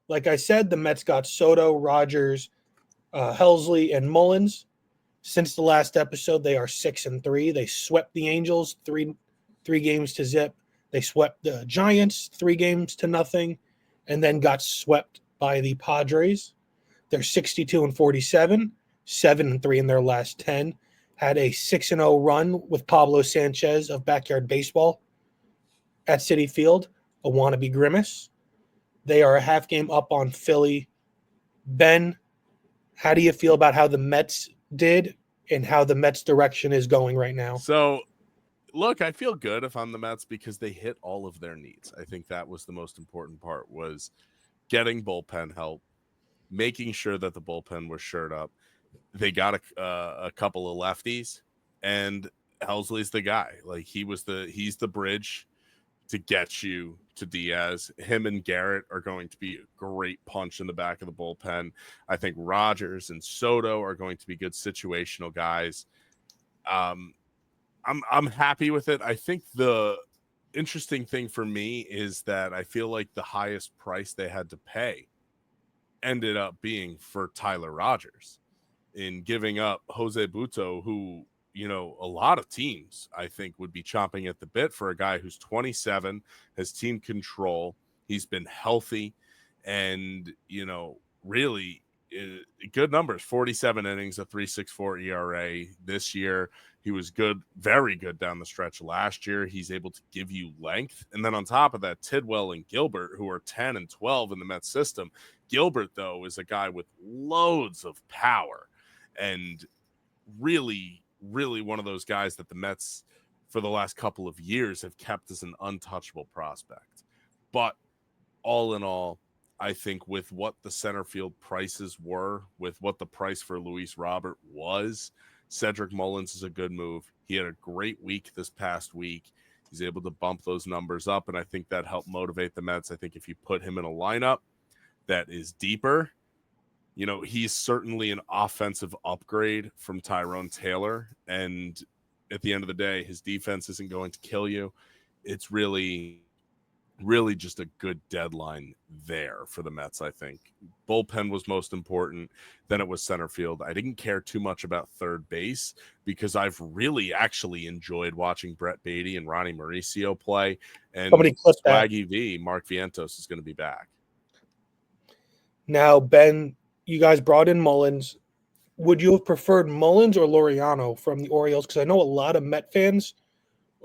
Like I said, the Mets got Soto, Rogers, Helsley, and Mullins. Since the last episode, they are 6-3. They swept the Angels three games to zip. They swept the Giants 3-0, and then got swept by the Padres. They're 62-47, 7-3 in their last 10. Had a 6-0 run with Pablo Sanchez of Backyard Baseball at Citi Field, a wannabe Grimace. They are a half game up on Philly. Ben, how do you feel about how the Mets did and how the Mets direction is going right now? So, look, I feel good if I'm the Mets because they hit all of their needs. I think that was the most important part, was getting bullpen help, making sure that the bullpen was shored up. They got a couple of lefties, and Helsley's the guy. Like, he's the bridge to get you to Diaz. Him and Garrett are going to be a great punch in the back of the bullpen. I think Rogers and Soto are going to be good situational guys. I'm happy with it. I think the interesting thing for me is that I feel like the highest price they had to pay ended up being for Tyler Rogers, in giving up Jose Butto, who, a lot of teams, I think, would be chomping at the bit for a guy who's 27, has team control. He's been healthy and, really good numbers, 47 innings, a 3.64 ERA this year. He was good, very good down the stretch last year. He's able to give you length. And then on top of that, Tidwell and Gilbert, who are 10 and 12 in the Mets system. Gilbert, though, is a guy with loads of power and really, really one of those guys that the Mets for the last couple of years have kept as an untouchable prospect. But all in all, I think with what the center field prices were, with what the price for Luis Robert was, Cedric Mullins is a good move. He had a great week this past week. He's able to bump those numbers up, and I think that helped motivate the Mets. I think if you put him in a lineup that is deeper, he's certainly an offensive upgrade from Tyrone Taylor. And at the end of the day, his defense isn't going to kill you. It's really just a good deadline there for the Mets, I think. Bullpen was most important. Then it was center field. I didn't care too much about third base because I've really actually enjoyed watching Brett Beatty and Ronnie Mauricio play. And Swaggy V, Mark Vientos, is going to be back. Now, Ben, you guys brought in Mullins. Would you have preferred Mullins or Laureano from the Orioles? Because I know a lot of Met fans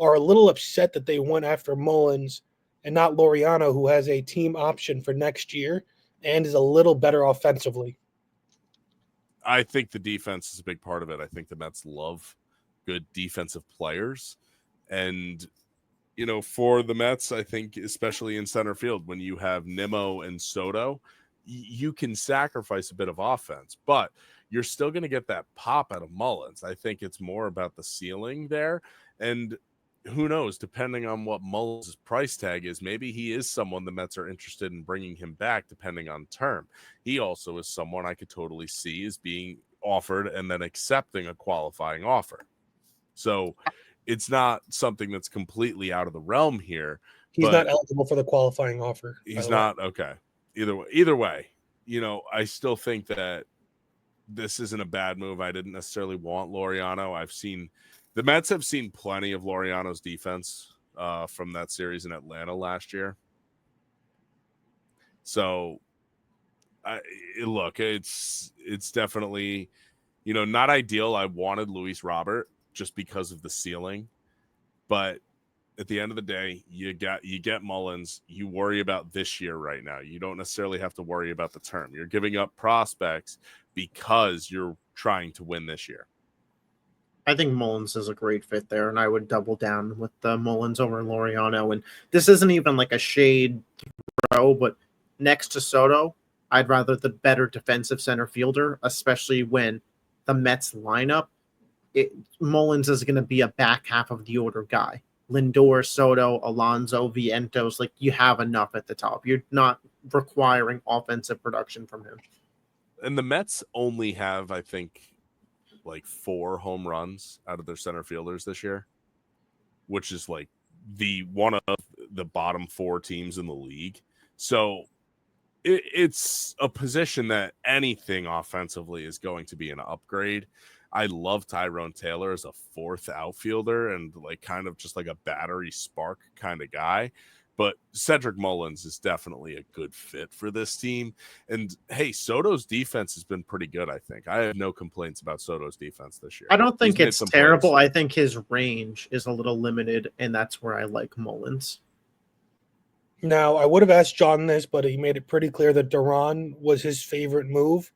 are a little upset that they went after Mullins and not Laureano, who has a team option for next year and is a little better offensively. I think the defense is a big part of it. I think the Mets love good defensive players. And, for the Mets, I think, especially in center field, when you have Nimmo and Soto, you can sacrifice a bit of offense, but you're still going to get that pop out of Mullins. I think it's more about the ceiling there. And who knows, depending on what Mullins' price tag is, maybe he is someone the Mets are interested in bringing him back depending on term. He also is someone I could totally see as being offered and then accepting a qualifying offer. So it's not something that's completely out of the realm here. He's not eligible for the qualifying offer. He's not. Okay. Either way, I still think that this isn't a bad move. I didn't necessarily want Laureano. The Mets have seen plenty of Laureano's defense from that series in Atlanta last year. So, look, it's definitely, not ideal. I wanted Luis Robert just because of the ceiling, but at the end of the day, you get Mullins. You worry about this year right now. You don't necessarily have to worry about the term. You're giving up prospects because you're trying to win this year. I think Mullins is a great fit there, and I would double down with Mullins over Laureano. And this isn't even like a shade throw, but next to Soto, I'd rather the better defensive center fielder, especially when the Mets lineup, Mullins is going to be a back half of the order guy. Lindor, Soto, Alonso, Vientos, like you have enough at the top. You're not requiring offensive production from him. And the Mets only have, I think, like 4 home runs out of their center fielders this year, which is like one of the bottom 4 teams in the league. So it's a position that anything offensively is going to be an upgrade. I love Tyrone Taylor as a fourth outfielder and like kind of just like a battery spark kind of guy. But Cedric Mullins is definitely a good fit for this team. And hey, Soto's defense has been pretty good, I think. I have no complaints about Soto's defense this year. I don't think He's made it's some terrible. plays. I think his range is a little limited, and that's where I like Mullins. Now, I would have asked John this, but he made it pretty clear that Duran was his favorite move.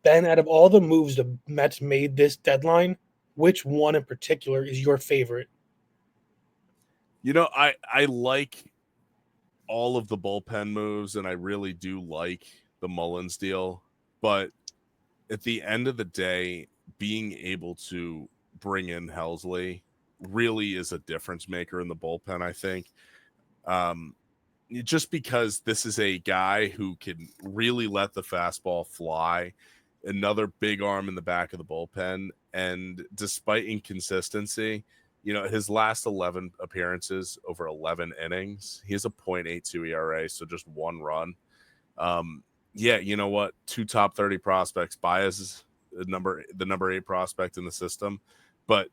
Ben, out of all the moves the Mets made this deadline, which one in particular is your favorite? You know, I like all of the bullpen moves, and I really do like the Mullins deal. But at the end of the day, being able to bring in Helsley really is a difference maker in the bullpen, I think. Just because this is a guy who can really let the fastball fly, another big arm in the back of the bullpen. And despite inconsistency, you know, his last 11 appearances over 11 innings, he has a .82 ERA, so just one run. Yeah, you know what? 2 top 30 prospects. Baez is the number 8 prospect in the system. But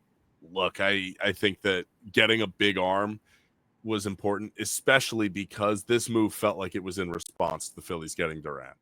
look, I think that getting a big arm was important, especially because this move felt like it was in response to the Phillies getting Durant.